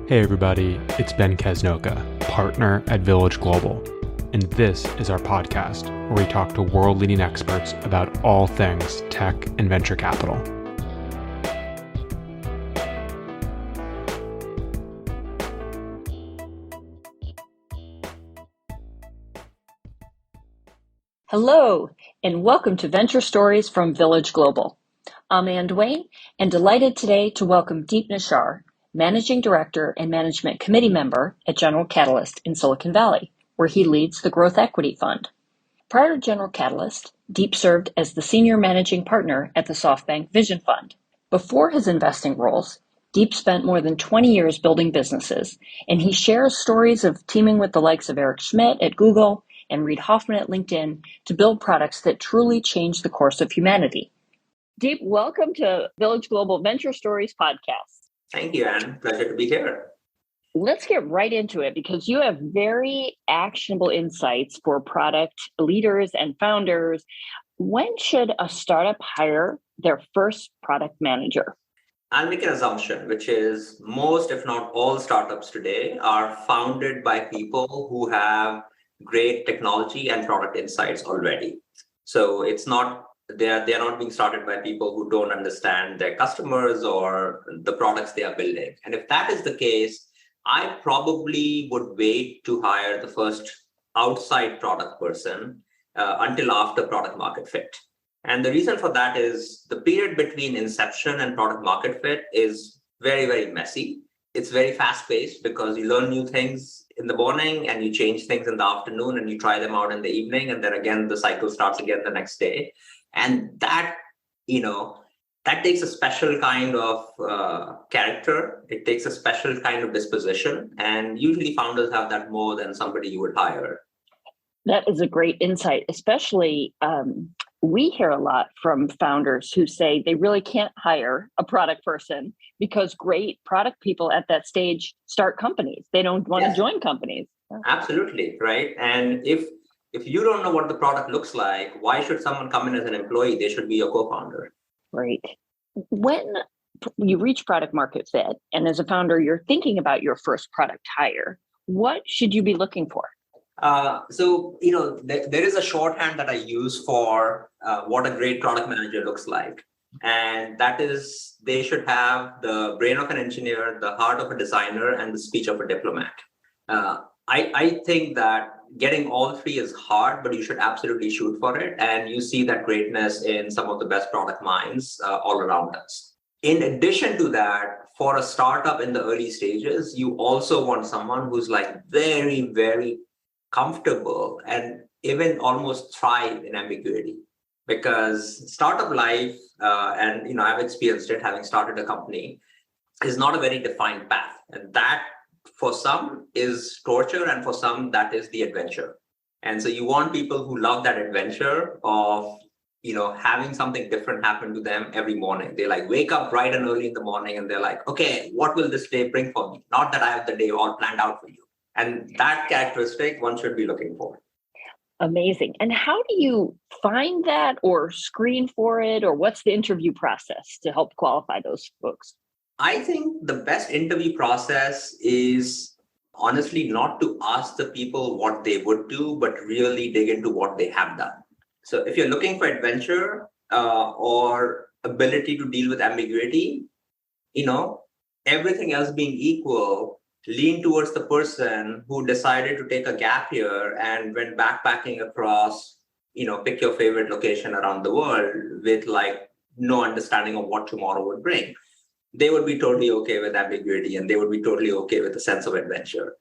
Hey everybody, it's Ben Kesnoka, partner at Village Global, and this is our podcast where we talk to world-leading experts about all things tech and venture capital. Hello, and welcome to Venture Stories from Village Global. I'm Ann Duane, and delighted today to welcome Deep Nishar, Managing Director and Management Committee Member at General Catalyst in Silicon Valley, where he leads the Growth Equity Fund. Prior to General Catalyst, Deep served as the Senior Managing Partner at the SoftBank Vision Fund. Before his investing roles, Deep spent more than 20 years building businesses, and he shares stories of teaming with the likes of Eric Schmidt at Google and Reid Hoffman at LinkedIn to build products that truly change the course of humanity. Deep, welcome to Village Global Venture Stories podcast. Thank you, Anne. Pleasure to be here. Let's get right into it because you have very actionable insights for product leaders and founders. When should a startup hire their first product manager? I'll make an assumption, which is most, if not all, startups today are founded by people who have great technology and product insights already. So it's not they're not being started by people who don't understand their customers or the products they are building. And if that is the case, I probably would wait to hire the first outside product person until after product market fit. And the reason for that is the period between inception and product market fit is very, very messy. It's very fast paced because you learn new things in the morning and you change things in the afternoon and you try them out in the evening. And then again, the cycle starts again the next day. And that takes a special kind of character. It takes a special kind of disposition. And usually founders have that more than somebody you would hire. That is a great insight, especially we hear a lot from founders who say they really can't hire a product person because great product people at that stage start companies. They don't want to join companies. Absolutely, right? And if you don't know what the product looks like, why should someone come in as an employee? They should be your co-founder. Right. When you reach product market fit, and as a founder, you're thinking about your first product hire, what should you be looking for? There is a shorthand that I use for what a great product manager looks like. And that is, they should have the brain of an engineer, the heart of a designer, and the speech of a diplomat. I think that getting all three is hard, but you should absolutely shoot for it. And you see that greatness in some of the best product minds all around us. In addition to that, for a startup in the early stages, you also want someone who's like very, very comfortable and even almost thrive in ambiguity. Because startup life, and I've experienced it having started a company, is not a very defined path. And that for some is torture, and for some that is the adventure. And so you want people who love that adventure of having something different happen to them every morning. They like wake up bright and early in the morning and they're like, okay, what will this day bring for me? Not that I have the day all planned out for you. And that characteristic one should be looking for. Amazing. And how do you find that or screen for it, or what's the interview process to help qualify those folks? I think the best interview process is honestly not to ask the people what they would do, but really dig into what they have done. So if you're looking for adventure or ability to deal with ambiguity, everything else being equal, lean towards the person who decided to take a gap year and went backpacking across, pick your favorite location around the world with like no understanding of what tomorrow would bring. They would be totally okay with ambiguity and they would be totally okay with a sense of adventure.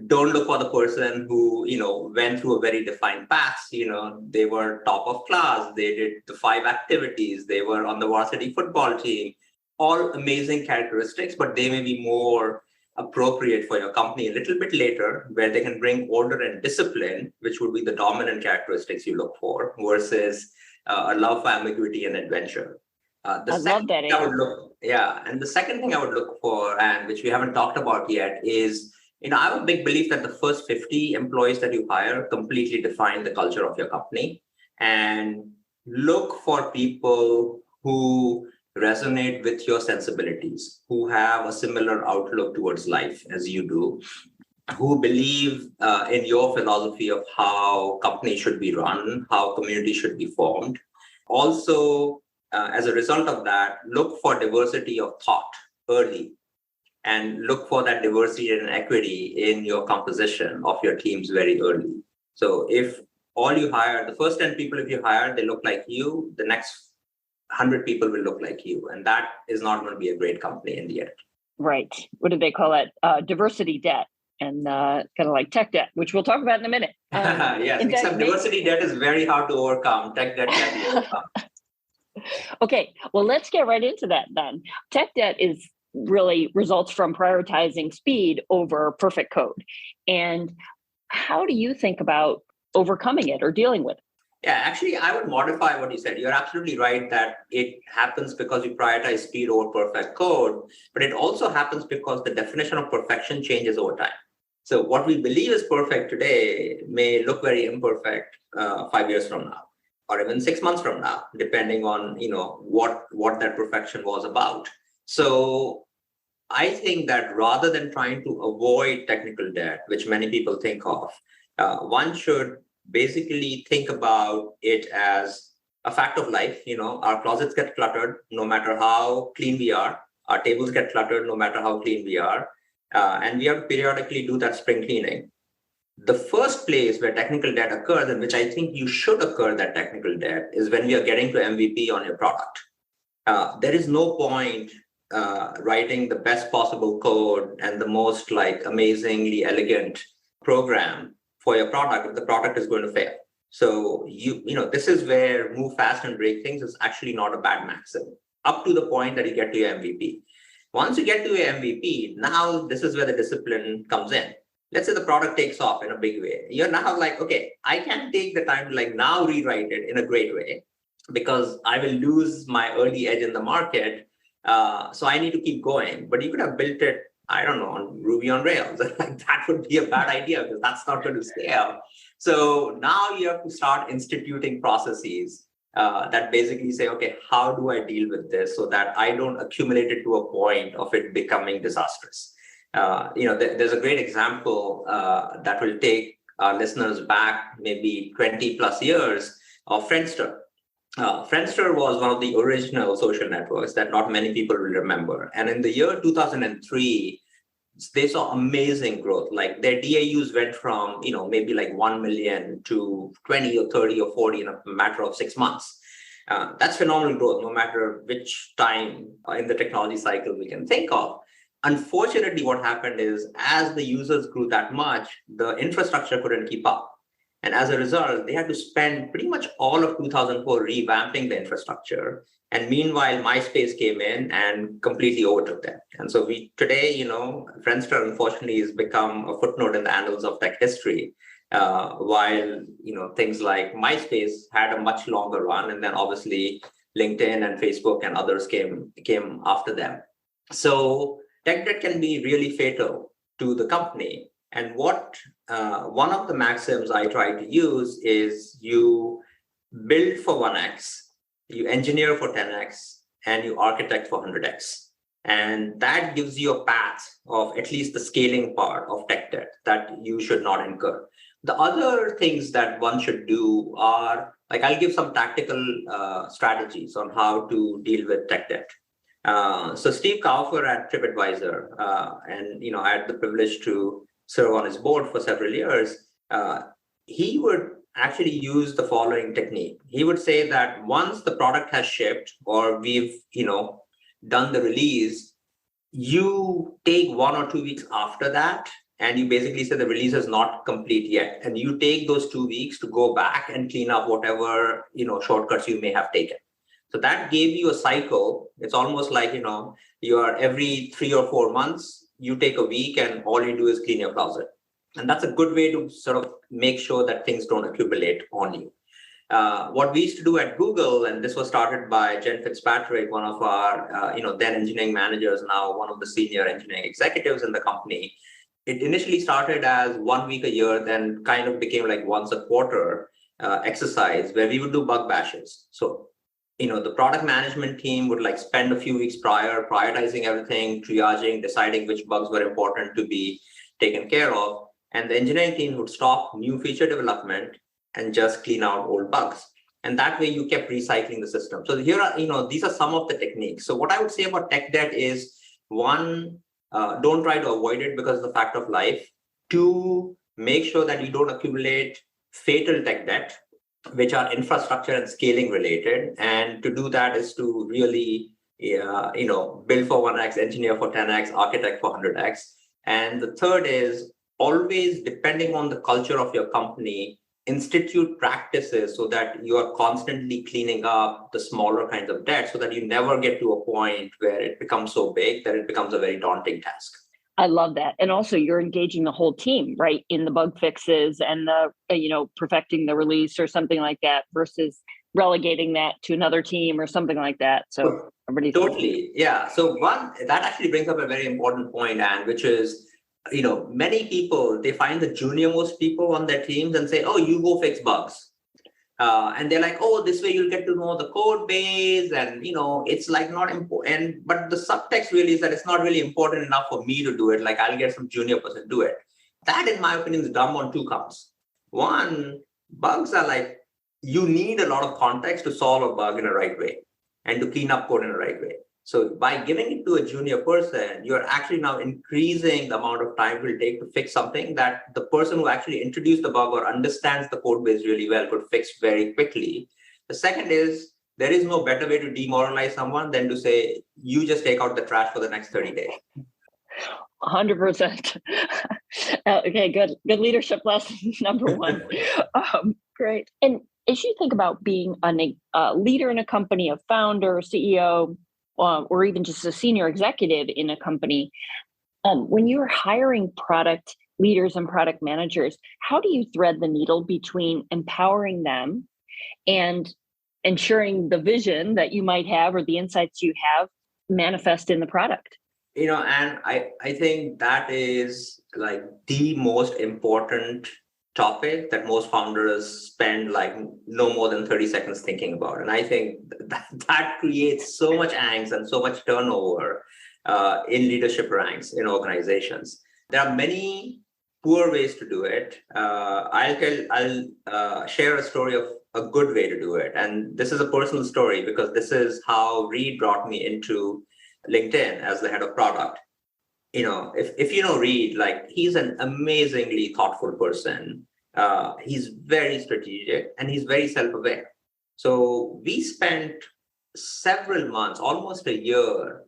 Don't look for the person who, went through a very defined path. They were top of class. They did the 5 activities. They were on the varsity football team. All amazing characteristics, but they may be more appropriate for your company a little bit later, where they can bring order and discipline, which would be the dominant characteristics you look for, versus a love for ambiguity and adventure. I love that. And the second thing I would look for, and which we haven't talked about yet, is I have a big belief that the first 50 employees that you hire completely define the culture of your company. And look for people who resonate with your sensibilities, who have a similar outlook towards life as you do, who believe in your philosophy of how companies should be run, how communities should be formed. Also, as a result of that, look for diversity of thought early and look for that diversity and equity in your composition of your teams very early. So if all you hire, the first 10 people, if you hire, they look like you, the next 100 people will look like you. And that is not going to be a great company in the end. Right. What do they call it? Diversity debt. And kind of like tech debt, which we'll talk about in a minute. Yes, except diversity debt is very hard to overcome. Tech debt can be overcome. Okay, well, let's get right into that then. Tech debt is really results from prioritizing speed over perfect code. And how do you think about overcoming it or dealing with it? Yeah, actually, I would modify what you said. You're absolutely right that it happens because you prioritize speed over perfect code, but it also happens because the definition of perfection changes over time. So what we believe is perfect today may look very imperfect 5 years from now, or even 6 months from now, depending on what that perfection was about. So I think that rather than trying to avoid technical debt, which many people think of, one should basically think about it as a fact of life. Our closets get cluttered no matter how clean we are. Our tables get cluttered no matter how clean we are. And we have to periodically do that spring cleaning. The first place where technical debt occurs, and which I think you should occur that technical debt, is when we are getting to MVP on your product. There is no point writing the best possible code and the most amazingly elegant program for your product if the product is going to fail. So this is where move fast and break things is actually not a bad maxim, up to the point that you get to your MVP. Once you get to your MVP, now this is where the discipline comes in. Let's say the product takes off in a big way. You're now okay, I can take the time to now rewrite it in a great way because I will lose my early edge in the market. So I need to keep going. But you could have built it, I don't know, on Ruby on Rails. That would be a bad idea because that's not going to scale. So now you have to start instituting processes that basically say, okay, how do I deal with this so that I don't accumulate it to a point of it becoming disastrous? There's a great example that will take our listeners back maybe 20 plus years of Friendster. Friendster was one of the original social networks that not many people will remember. And in the year 2003, they saw amazing growth. Their DAUs went from, maybe 1 million to 20 or 30 or 40 in a matter of 6 months. That's phenomenal growth, no matter which time in the technology cycle we can think of. Unfortunately, what happened is as the users grew that much, the infrastructure couldn't keep up. And as a result, they had to spend pretty much all of 2004 revamping the infrastructure. And meanwhile, MySpace came in and completely overtook them. And so today, Friendster, unfortunately, has become a footnote in the annals of tech history, while, things like MySpace had a much longer run. And then obviously LinkedIn and Facebook and others came after them. So tech debt can be really fatal to the company. And what one of the maxims I try to use is you build for 1x, you engineer for 10x, and you architect for 100x. And that gives you a path of at least the scaling part of tech debt that you should not incur. The other things that one should do are, I'll give some tactical strategies on how to deal with tech debt. So Steve Kaufer at TripAdvisor, and I had the privilege to serve on his board for several years. He would actually use the following technique. He would say that once the product has shipped or we've done the release, you take 1 or 2 weeks after that, and you basically say the release is not complete yet, and you take those 2 weeks to go back and clean up whatever shortcuts you may have taken. So that gave you a cycle. It's almost like you are every 3 or 4 months, you take a week and all you do is clean your closet. And that's a good way to sort of make sure that things don't accumulate on you. What we used to do at Google, and this was started by Jen Fitzpatrick, one of our then engineering managers, now one of the senior engineering executives in the company. It initially started as 1 week a year, then kind of became like once a quarter exercise where we would do bug bashes. So the product management team would like spend a few weeks prior prioritizing everything, triaging, deciding which bugs were important to be taken care of. And the engineering team would stop new feature development and just clean out old bugs. And that way you kept recycling the system. So here are, these are some of the techniques. So what I would say about tech debt is, one, don't try to avoid it because of the fact of life. Two, make sure that you don't accumulate fatal tech debt, which are infrastructure and scaling related. And to do that is to really, build for 1x, engineer for 10x, architect for 100x. And the third is always, depending on the culture of your company, institute practices so that you are constantly cleaning up the smaller kinds of debt so that you never get to a point where it becomes so big that it becomes a very daunting task. I love that. And also you're engaging the whole team, right, in the bug fixes and the, perfecting the release or something like that versus relegating that to another team or something like that. So everybody's totally. Yeah. So one, that actually brings up a very important point, Anne, which is, many people, they find the junior most people on their teams and say, oh, you go fix bugs. And they're like, oh, this way you'll get to know the code base. And, it's like not important. But the subtext really is that it's not really important enough for me to do it. Like I'll get some junior person to do it. That, in my opinion, is dumb on two counts. One, bugs are like, you need a lot of context to solve a bug in a right way and to clean up code in a right way. So by giving it to a junior person, you're actually now increasing the amount of time it will take to fix something that the person who actually introduced the bug or understands the code base really well could fix very quickly. The second is, there is no better way to demoralize someone than to say, you just take out the trash for the next 30 days. 100%. Okay, good leadership lesson number one. Great. And as you think about being a leader in a company, a founder, CEO, or even just a senior executive in a company, when you're hiring product leaders and product managers, how do you thread the needle between empowering them and ensuring the vision that you might have or the insights you have manifest in the product? And I think that is like the most important topic that most founders spend like no more than 30 seconds thinking about. And I think that creates so much angst and so much turnover in leadership ranks in organizations. There are many poor ways to do it. I'll share a story of a good way to do it. And this is a personal story because this is how Reed brought me into LinkedIn as the head of product. If you know Reed, like he's an amazingly thoughtful person. He's very strategic and he's very self-aware. So we spent several months, almost a year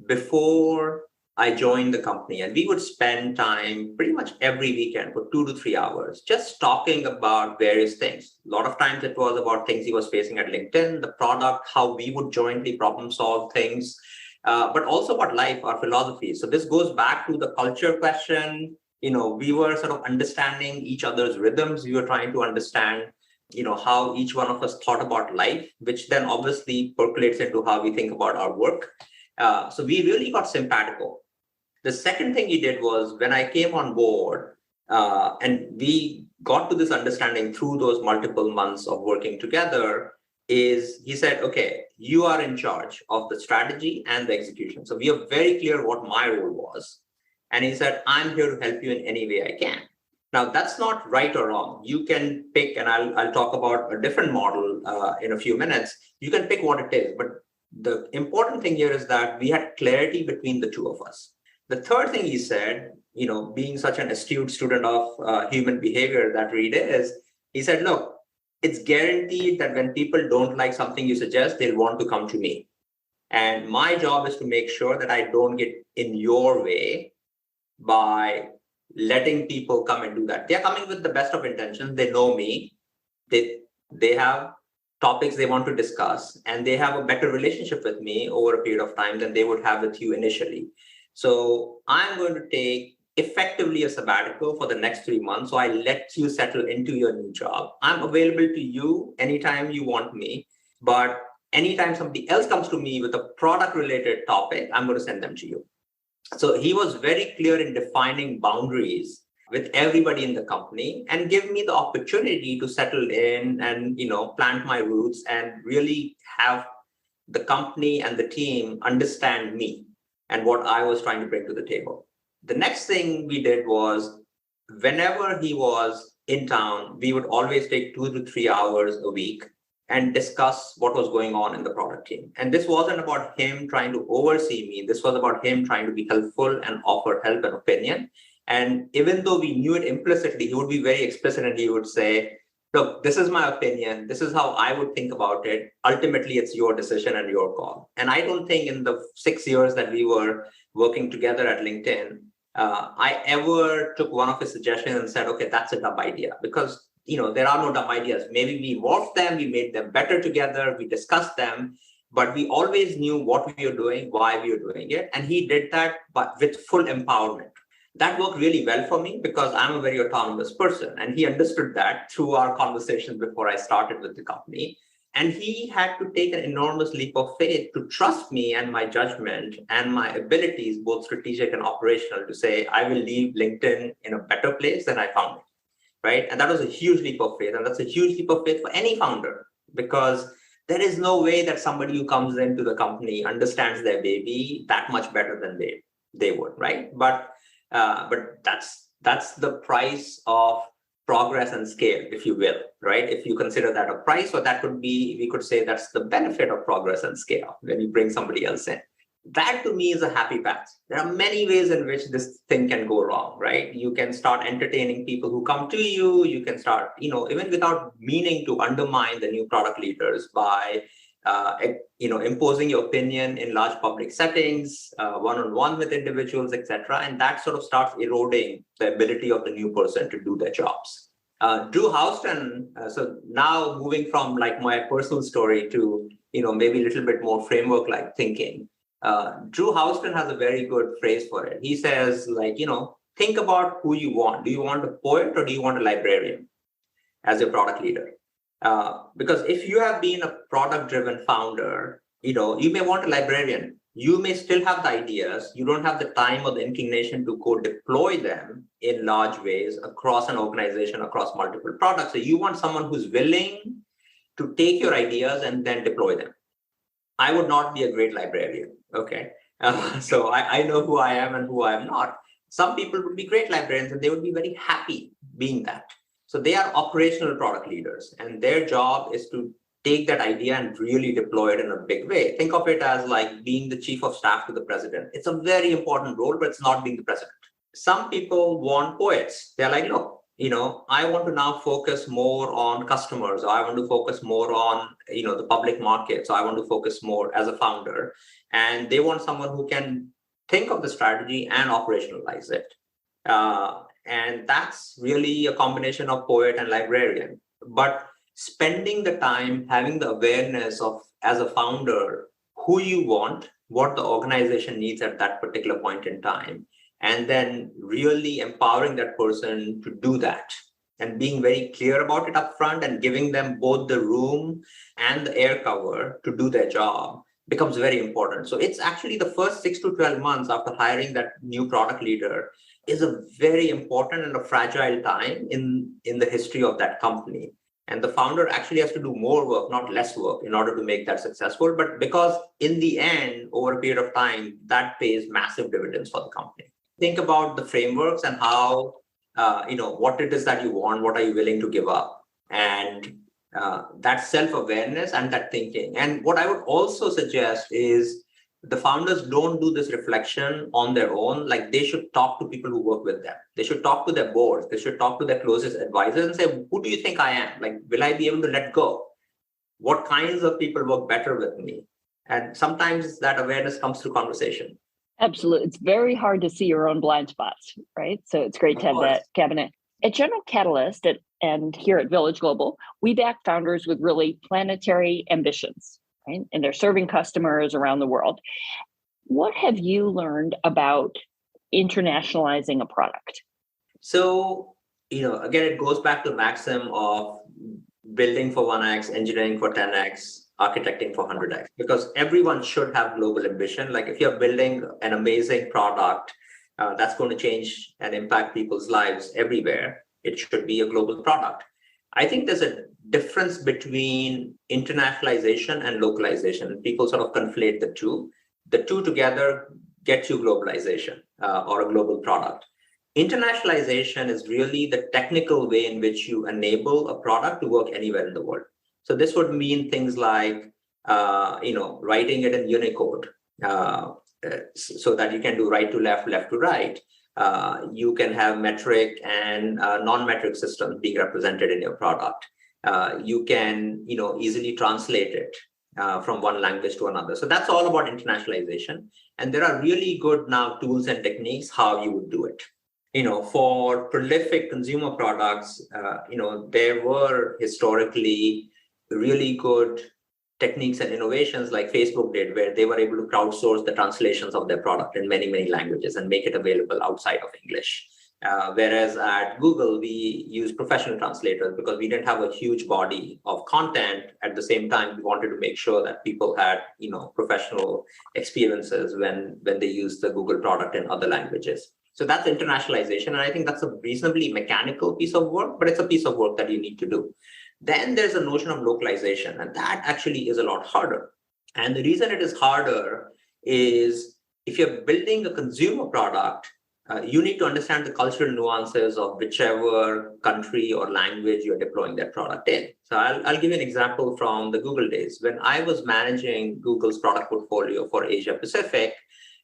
before I joined the company, and we would spend time pretty much every weekend for 2 to 3 hours just talking about various things. A lot of times it was about things he was facing at LinkedIn, the product, how we would jointly problem solve things. But also about life, our philosophy. So this goes back to the culture question. We were sort of understanding each other's rhythms. We were trying to understand, how each one of us thought about life, which then obviously percolates into how we think about our work. So we really got simpatico. The second thing he did was when I came on board, and we got to this understanding through those multiple months of working together, is he said, okay, you are in charge of the strategy and the execution. So we are very clear what my role was. And he said, I'm here to help you in any way I can. Now, that's not right or wrong. You can pick, and I'll talk about a different model in a few minutes. You can pick what it is. But the important thing here is that we had clarity between the two of us. The third thing he said, being such an astute student of human behavior that Reed is, he said, look, it's guaranteed that when people don't like something you suggest, they'll want to come to me. And my job is to make sure that I don't get in your way by letting people come and do that. They're coming with the best of intentions. They know me. They have topics they want to discuss, and they have a better relationship with me over a period of time than they would have with you initially. So I'm going to take effectively a sabbatical for the next 3 months. So I let you settle into your new job. I'm available to you anytime you want me, but anytime somebody else comes to me with a product related topic, I'm going to send them to you. So he was very clear in defining boundaries with everybody in the company and give me the opportunity to settle in and, plant my roots and really have the company and the team understand me and what I was trying to bring to the table. The next thing we did was, whenever he was in town, we would always take 2 to 3 hours a week and discuss what was going on in the product team. And this wasn't about him trying to oversee me. This was about him trying to be helpful and offer help and opinion. And even though we knew it implicitly, he would be very explicit and he would say, look, this is my opinion. This is how I would think about it. Ultimately, it's your decision and your call. And I don't think in the 6 years that we were working together at LinkedIn, I ever took one of his suggestions and said, okay, that's a dumb idea, because there are no dumb ideas. Maybe we morphed them, we made them better together, we discussed them, but we always knew what we were doing, why we were doing it. And he did that, but with full empowerment. That worked really well for me because I'm a very autonomous person. And he understood that through our conversations before I started with the company. And he had to take an enormous leap of faith to trust me and my judgment and my abilities, both strategic and operational, to say, I will leave LinkedIn in a better place than I found it. Right. And that was a huge leap of faith. And that's a huge leap of faith for any founder, because there is no way that somebody who comes into the company understands their baby that much better than they would. Right. But that's the price of progress and scale, if you will. Right. If you consider that a price, or that could be, we could say that's the benefit of progress and scale when you bring somebody else in. That to me is a happy path. There are many ways in which this thing can go wrong, right? You can start entertaining people who come to you. You can start, even without meaning to undermine the new product leaders by, imposing your opinion in large public settings, one-on-one with individuals, etc. And that sort of starts eroding the ability of the new person to do their jobs. Drew Houston, so now moving from like my personal story to, maybe a little bit more framework-like thinking. Drew Houston has a very good phrase for it. He says, think about who you want. Do you want a poet or do you want a librarian as your product leader? Because if you have been a product-driven founder, you may want a librarian. You may still have the ideas. You don't have the time or the inclination to go deploy them in large ways across an organization, across multiple products. So you want someone who's willing to take your ideas and then deploy them. I would not be a great librarian. Okay. So I know who I am and who I am not. Some people would be great librarians and they would be very happy being that. So they are operational product leaders, and their job is to take that idea and really deploy it in a big way. Think of it as like being the chief of staff to the president. It's a very important role, but it's not being the president. Some people want poets. They're like, look, I want to now focus more on customers, or I want to focus more on, the public market. So I want to focus more as a founder. And they want someone who can think of the strategy and operationalize it. And that's really a combination of poet and librarian. But spending the time, having the awareness of, as a founder, who you want, what the organization needs at that particular point in time, and then really empowering that person to do that and being very clear about it up front and giving them both the room and the air cover to do their job becomes very important. So it's actually the first 6 to 12 months after hiring that new product leader is a very important and a fragile time in the history of that company. And the founder actually has to do more work, not less work, in order to make that successful. But because in the end, over a period of time, that pays massive dividends for the company. Think about the frameworks and how, what it is that you want, what are you willing to give up, and that self-awareness and that thinking. And what I would also suggest is the founders don't do this reflection on their own. Like, they should talk to people who work with them. They should talk to their boards. They should talk to their closest advisors and say, who do you think I am? Like, will I be able to let go? What kinds of people work better with me? And sometimes that awareness comes through conversation. Absolutely. It's very hard to see your own blind spots, right? So it's great to have that cabinet. At General Catalyst and here at Village Global, we back founders with really planetary ambitions, right? And they're serving customers around the world. What have you learned about internationalizing a product? So, again, it goes back to the maxim of building for 1x, engineering for 10x, architecting for 100x, because everyone should have global ambition. Like, if you're building an amazing product that's going to change and impact people's lives everywhere, it should be a global product. I think there's a difference between internationalization and localization. People sort of conflate the two. The two together get you globalization or a global product. Internationalization is really the technical way in which you enable a product to work anywhere in the world. So this would mean things like, writing it in Unicode so that you can do right to left, left to right. You can have metric and non-metric systems being represented in your product. You can, easily translate it from one language to another. So that's all about internationalization. And there are really good now tools and techniques how you would do it. For prolific consumer products, there were historically really good techniques and innovations like Facebook did, where they were able to crowdsource the translations of their product in many, many languages and make it available outside of English. Whereas at Google, we use professional translators because we didn't have a huge body of content. At the same time, we wanted to make sure that people had, professional experiences when they use the Google product in other languages. So that's internationalization. And I think that's a reasonably mechanical piece of work, but it's a piece of work that you need to do. Then there's a notion of localization, and that actually is a lot harder. And the reason it is harder is if you're building a consumer product, you need to understand the cultural nuances of whichever country or language you're deploying that product in. So I'll give you an example from the Google days. When I was managing Google's product portfolio for Asia Pacific,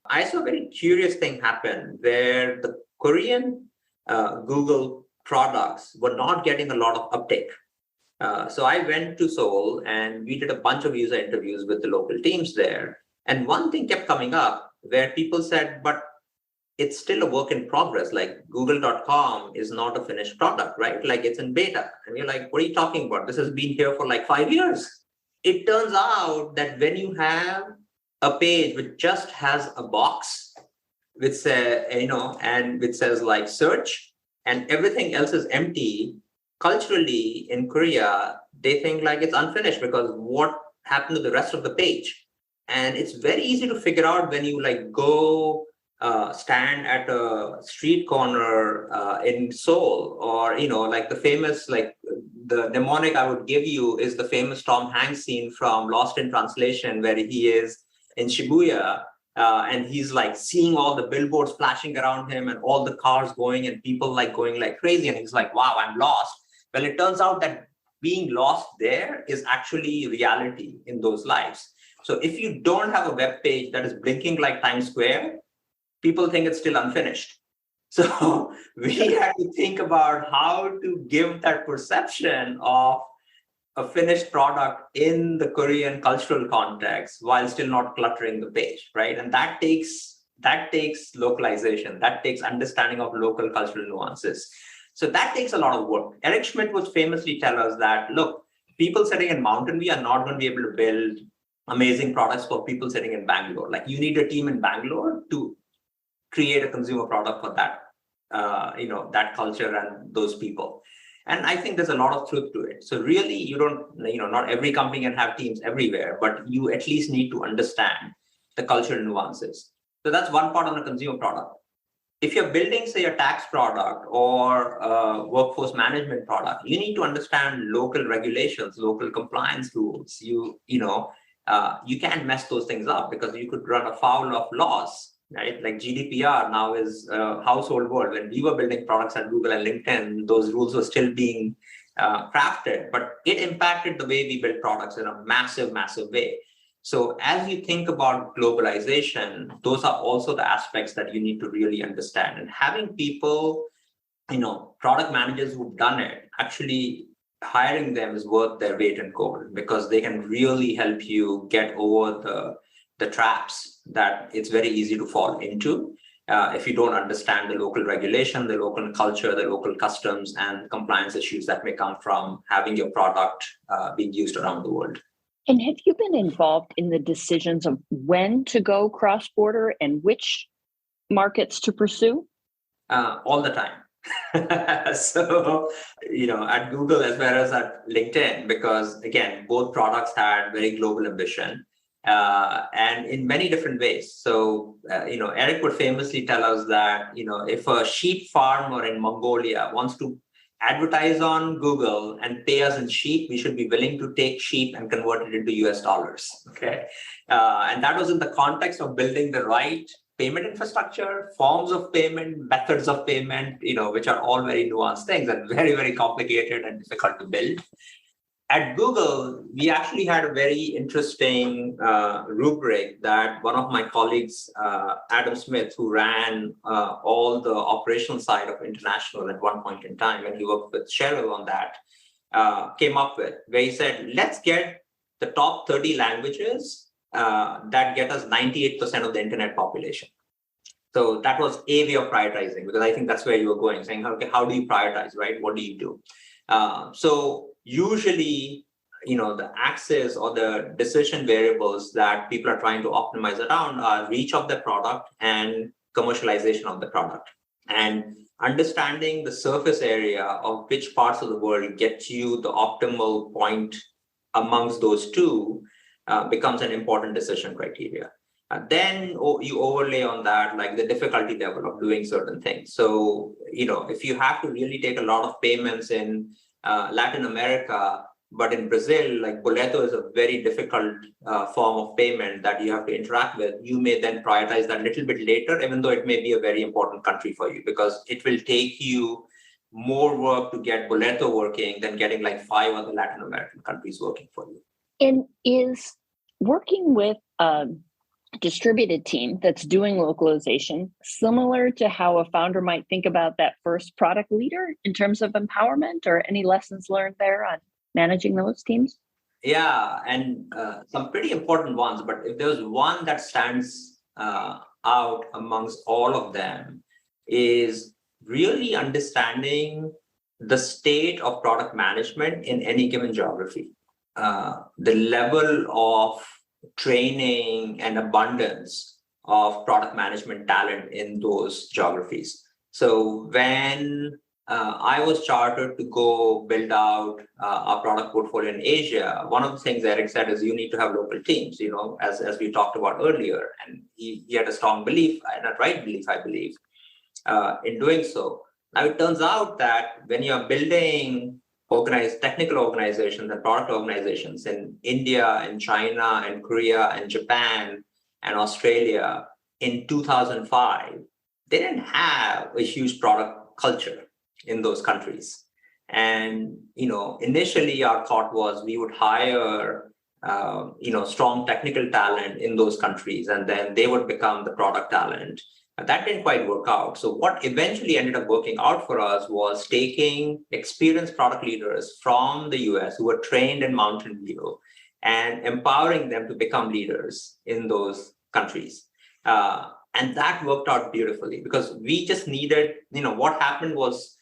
I saw a very curious thing happen where the Korean Google products were not getting a lot of uptake. So I went to Seoul and we did a bunch of user interviews with the local teams there. And one thing kept coming up where people said, but it's still a work in progress. Like google.com is not a finished product, right? Like it's in beta. And we're like, what are you talking about? This has been here for like 5 years. It turns out that when you have a page which just has a box which and which says like search and everything else is empty, culturally in Korea, they think like it's unfinished because what happened to the rest of the page? And it's very easy to figure out when you like go stand at a street corner in Seoul, or like the famous, like the mnemonic I would give you is the famous Tom Hanks scene from Lost in Translation, where he is in Shibuya and he's like seeing all the billboards flashing around him and all the cars going and people like going like crazy, and he's like, wow, I'm lost. Well, it turns out that being lost there is actually reality in those lives. So if you don't have a web page that is blinking like Times Square, people think it's still unfinished. So we had to think about how to give that perception of a finished product in the Korean cultural context while still not cluttering the page, right? And that takes localization, that takes understanding of local cultural nuances. So that takes a lot of work. Eric Schmidt would famously tell us that, look, people sitting in Mountain View are not going to be able to build amazing products for people sitting in Bangalore. Like you need a team in Bangalore to create a consumer product for that, that culture and those people. And I think there's a lot of truth to it. So really, you don't, not every company can have teams everywhere, but you at least need to understand the cultural nuances. So that's one part on a consumer product. If you're building, say, a tax product or a workforce management product, you need to understand local regulations, local compliance rules. You can't mess those things up because you could run afoul of laws. Right? Like GDPR now is a household word. When we were building products at Google and LinkedIn, those rules were still being crafted, but it impacted the way we build products in a massive, massive way. So as you think about globalization, those are also the aspects that you need to really understand. And having people, product managers who've done it, actually hiring them is worth their weight in gold because they can really help you get over the traps that it's very easy to fall into if you don't understand the local regulation, the local culture, the local customs and compliance issues that may come from having your product being used around the world. And have you been involved in the decisions of when to go cross-border and which markets to pursue? All the time. So, at Google as well as at LinkedIn, because again, both products had very global ambition. And in many different ways. So, Eric would famously tell us that, if a sheep farmer in Mongolia wants to advertise on Google and pay us in sheep, we should be willing to take sheep and convert it into US dollars. Okay. And that was in the context of building the right payment infrastructure, forms of payment, methods of payment, which are all very nuanced things and very, very complicated and difficult to build. At Google, we actually had a very interesting rubric that one of my colleagues, Adam Smith, who ran all the operational side of international at one point in time, and he worked with Cheryl on that, came up with, where he said, let's get the top 30 languages that get us 98% of the internet population. So that was a way of prioritizing, because I think that's where you were going, saying, okay, how do you prioritize, right? What do you do? So usually, the axis or the decision variables that people are trying to optimize around are reach of the product and commercialization of the product. And understanding the surface area of which parts of the world get you the optimal point amongst those two becomes an important decision criteria. Then you overlay on that, like the difficulty level of doing certain things. So, if you have to really take a lot of payments in Latin America, but in Brazil, like boleto is a very difficult form of payment that you have to interact with, you may then prioritize that a little bit later, even though it may be a very important country for you, because it will take you more work to get boleto working than getting like 5 other Latin American countries working for you. And is working with a distributed team that's doing localization similar to how a founder might think about that first product leader in terms of empowerment, or any lessons learned there on managing those teams? Yeah, and some pretty important ones. But if there's one that stands out amongst all of them, is really understanding the state of product management in any given geography. The level of training and abundance of product management talent in those geographies. So when I was chartered to go build out our product portfolio in Asia, one of the things Eric said is you need to have local teams, as we talked about earlier. And he had a strong belief, and a right belief, I believe, in doing so. Now, it turns out that when you're building organized technical organizations and product organizations in India and China and Korea and Japan and Australia in 2005, they didn't have a huge product culture in those countries. And, initially our thought was we would hire, strong technical talent in those countries, and then they would become the product talent. And that didn't quite work out. So what eventually ended up working out for us was taking experienced product leaders from the US who were trained in Mountain View and empowering them to become leaders in those countries. And that worked out beautifully, because we just needed, what happened was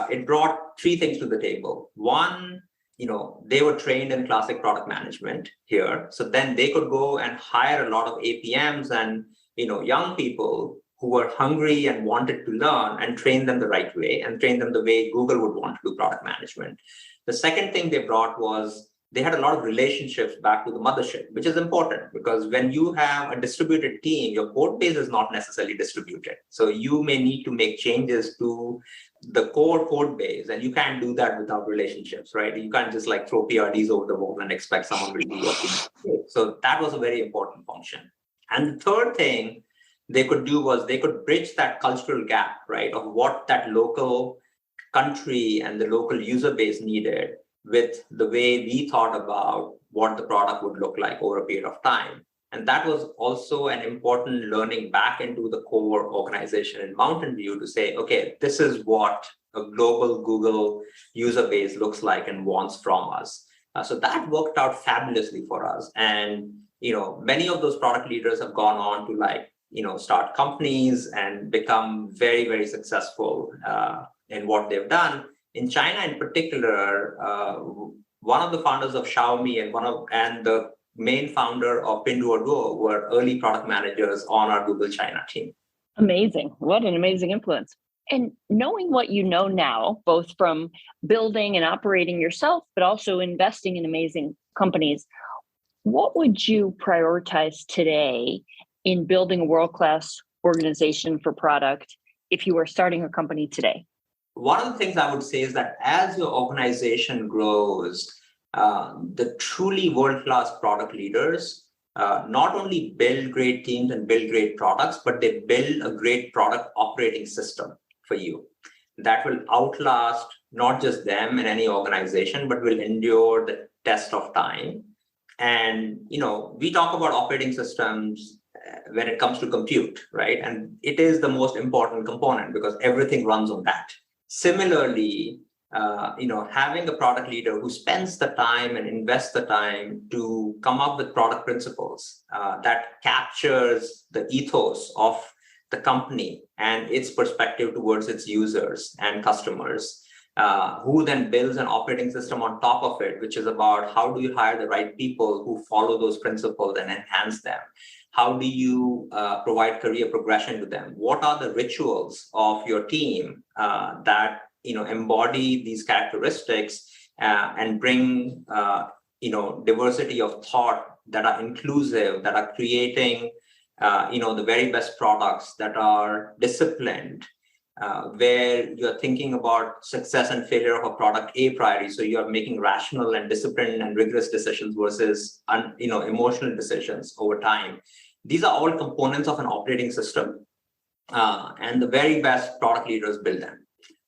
it brought 3 things to the table. One, they were trained in classic product management here. So then they could go and hire a lot of APMs and, young people who were hungry and wanted to learn, and train them the right way, and train them the way Google would want to do product management. The second thing they brought was they had a lot of relationships back to the mothership, which is important, because when you have a distributed team, your code base is not necessarily distributed. So you may need to make changes to the core code base, and you can't do that without relationships, right? You can't just like throw PRDs over the wall and expect someone will do what you do. So that was a very important function. And the third thing they could do was they could bridge that cultural gap, right, of what that local country and the local user base needed with the way we thought about what the product would look like over a period of time. And that was also an important learning back into the core organization in Mountain View to say, okay, this is what a global Google user base looks like and wants from us. So that worked out fabulously for us. And, many of those product leaders have gone on to start companies and become very, very successful in what they've done. In China in particular, one of the founders of Xiaomi and the main founder of Pinduoduo were early product managers on our Google China team. Amazing. What an amazing influence. And knowing what you know now, both from building and operating yourself, but also investing in amazing companies, what would you prioritize today in building a world-class organization for product if you were starting a company today? one of the things I would say is that as your organization grows, the truly world-class product leaders not only build great teams and build great products, but they build a great product operating system for you that will outlast not just them in any organization, but will endure the test of time. And, we talk about operating systems when it comes to compute, right? And it is the most important component because everything runs on that. Similarly, having a product leader who spends the time and invests the time to come up with product principles that captures the ethos of the company and its perspective towards its users and customers, who then builds an operating system on top of it, which is about how do you hire the right people who follow those principles and enhance them? How do you provide career progression to them? What are the rituals of your team that embody these characteristics and bring diversity of thought that are inclusive, that are creating the very best products that are disciplined, where you're thinking about success and failure of a product a priori. So you're making rational and disciplined and rigorous decisions versus emotional decisions over time. These are all components of an operating system, and the very best product leaders build them.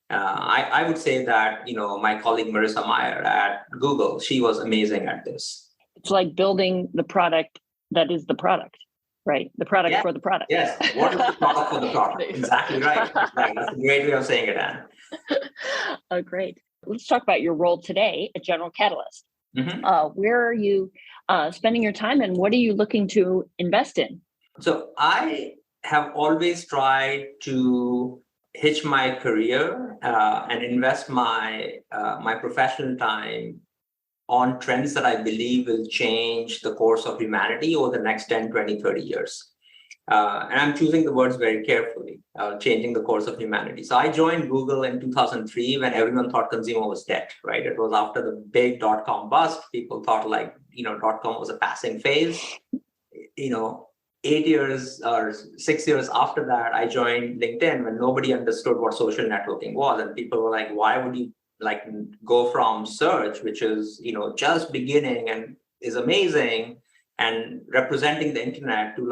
I would say that my colleague Marissa Meyer at Google, she was amazing at this. It's like building the product that is the product. Right. The product for the product. Yes. What is the product for the product? Exactly right. That's a great way of saying it, Anne. Oh, great. Let's talk about your role today at General Catalyst. Mm-hmm. Where are you spending your time and what are you looking to invest in? So I have always tried to hitch my career and invest my professional time on trends that I believe will change the course of humanity over the next 10, 20, 30 years. And I'm choosing the words very carefully, changing the course of humanity. So I joined Google in 2003 when everyone thought consumer was dead, right? It was after the big dot-com bust. People thought dot-com was a passing phase. 8 years or 6 years after that, I joined LinkedIn when nobody understood what social networking was. And people were like, why would you go from search, which is, just beginning and is amazing and representing the internet, to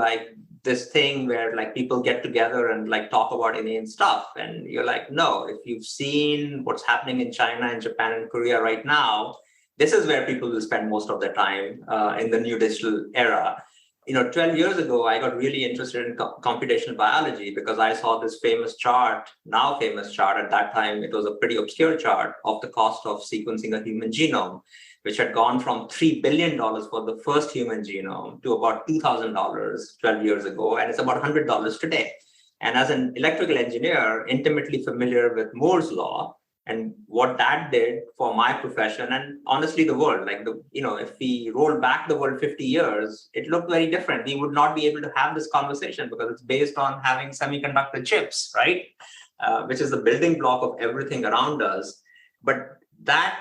this thing where people get together and talk about inane stuff. And you're like, no, if you've seen what's happening in China and Japan and Korea right now, this is where people will spend most of their time in the new digital era. 12 years ago, I got really interested in computational biology because I saw this famous chart. At that time, it was a pretty obscure chart of the cost of sequencing a human genome, which had gone from $3 billion for the first human genome to about $2,000 12 years ago. And it's about $100 today. And as an electrical engineer, intimately familiar with Moore's law, and what that did for my profession and honestly the world, if we roll back the world 50 years, it looked very different. We would not be able to have this conversation because it's based on having semiconductor chips, right? Which is the building block of everything around us. But that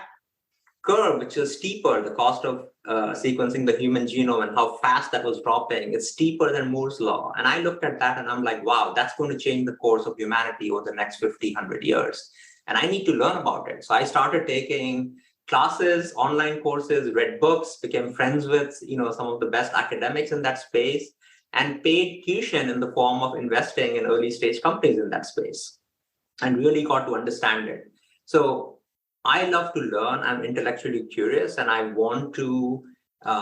curve, which is steeper, the cost of sequencing the human genome and how fast that was dropping, it's steeper than Moore's law. And I looked at that and I'm like, wow, that's going to change the course of humanity over the next 50, 100 years. And I need to learn about it. So I started taking classes, online courses, read books, became friends with some of the best academics in that space, and paid tuition in the form of investing in early stage companies in that space, and really got to understand it. So I love to learn. I'm intellectually curious, and I want to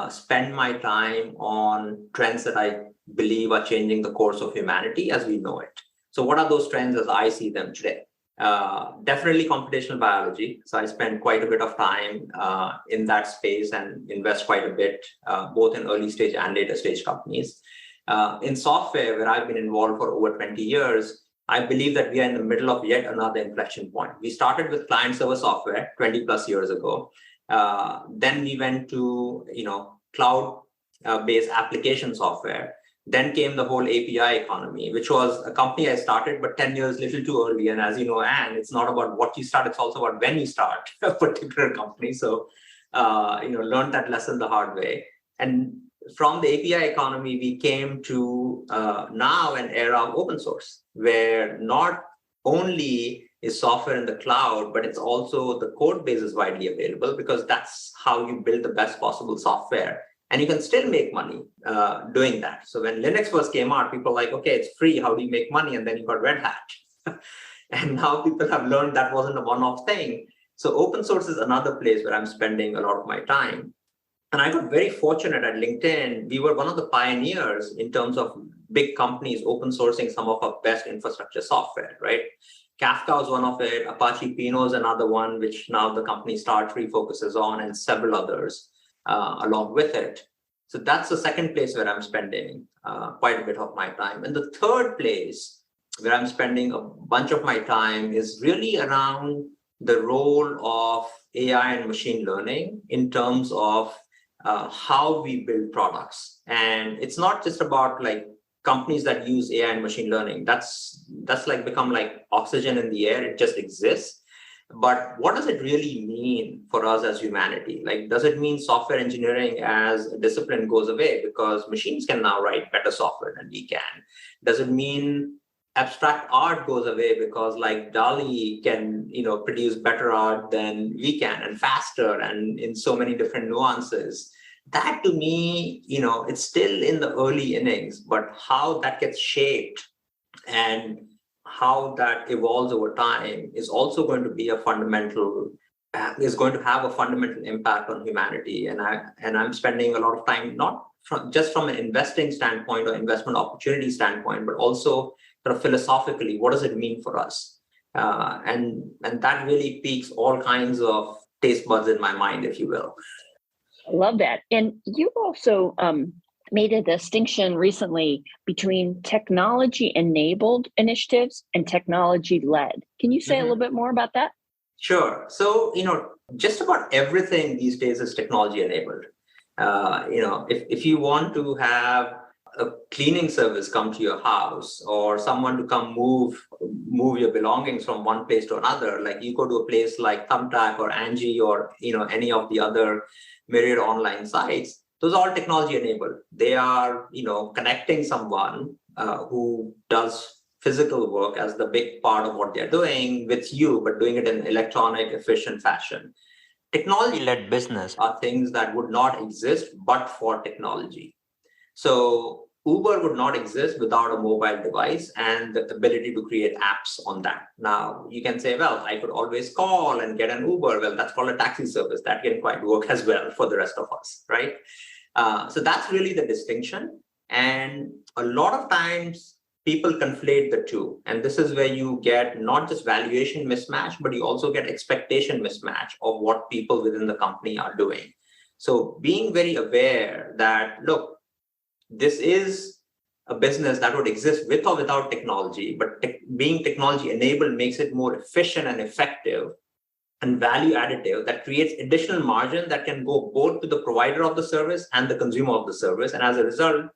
spend my time on trends that I believe are changing the course of humanity as we know it. So what are those trends as I see them today? Definitely computational biology. So I spend quite a bit of time in that space and invest quite a bit, both in early stage and later stage companies. In software, where I've been involved for over 20 years, I believe that we are in the middle of yet another inflection point. We started with client-server software 20 plus years ago. Then we went to cloud-based application software. Then came the whole API economy, which was a company I started, but 10 years little too early. And as you know, Anne, it's not about what you start, it's also about when you start a particular company. So, learned that lesson the hard way. And from the API economy, we came to now an era of open source, where not only is software in the cloud, but it's also the code base is widely available because that's how you build the best possible software. And you can still make money doing that. So when Linux first came out, people were like, okay, it's free. How do you make money? And then you got Red Hat. And now people have learned that wasn't a one-off thing. So open source is another place where I'm spending a lot of my time. And I got very fortunate at LinkedIn. We were one of the pioneers in terms of big companies open sourcing some of our best infrastructure software, right? Kafka is one of it. Apache Pinot is another one, which now the company Star Tree focuses on, and several others along with it. So that's the second place where I'm spending quite a bit of my time. And the third place where I'm spending a bunch of my time is really around the role of AI and machine learning in terms of how we build products. And it's not just about like companies that use AI and machine learning. That's like become like oxygen in the air. It just exists. But what does it really mean for us as humanity? Like, does it mean software engineering as a discipline goes away because machines can now write better software than we can? Does it mean abstract art goes away because like DALL-E can, produce better art than we can and faster and in so many different nuances? That to me, it's still in the early innings, but how that gets shaped and how that evolves over time is also going to be is going to have a fundamental impact on humanity. And I'm spending a lot of time, not just from an investing standpoint or investment opportunity standpoint, but also sort of philosophically, what does it mean for us? And that really piques all kinds of taste buds in my mind, if you will. I love that. And you also made a distinction recently between technology-enabled initiatives and technology-led. Can you say a little bit more about that? Sure. So, just about everything these days is technology-enabled. If you want to have a cleaning service come to your house or someone to come move your belongings from one place to another, like you go to a place like Thumbtack or Angie or, any of the other myriad online sites, those are all technology enabled. They are, connecting someone who does physical work as the big part of what they're doing with you, but doing it in an electronic, efficient fashion. Technology-led business are things that would not exist but for technology. So Uber would not exist without a mobile device and the ability to create apps on that. Now, you can say, well, I could always call and get an Uber. Well, that's called a taxi service. That can quite work as well for the rest of us, right? So that's really the distinction. And a lot of times people conflate the two. And this is where you get not just valuation mismatch, but you also get expectation mismatch of what people within the company are doing. So being very aware that, look, this is a business that would exist with or without technology, but being technology enabled makes it more efficient and effective and value additive that creates additional margin that can go both to the provider of the service and the consumer of the service. And as a result,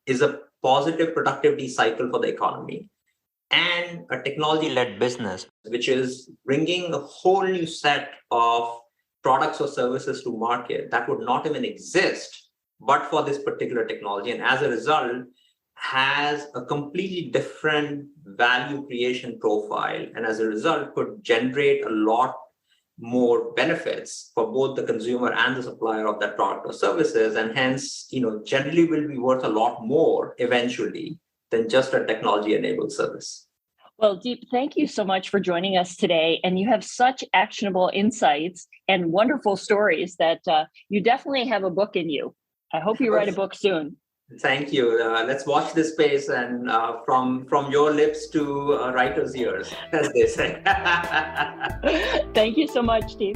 is a positive productivity cycle for the economy. And a technology-led business, which is bringing a whole new set of products or services to market that would not even exist but for this particular technology, and as a result, has a completely different value creation profile, and as a result, could generate a lot more benefits for both the consumer and the supplier of that product or services, and hence, generally will be worth a lot more eventually than just a technology-enabled service. Well, Deep, thank you so much for joining us today. And you have such actionable insights and wonderful stories that you definitely have a book in you. I hope you write a book soon. Thank you. Let's watch this space, and from your lips to writer's ears, as they say. Thank you so much, Steve.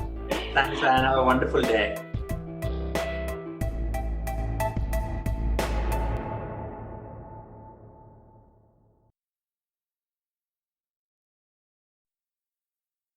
Thanks, and have a wonderful day.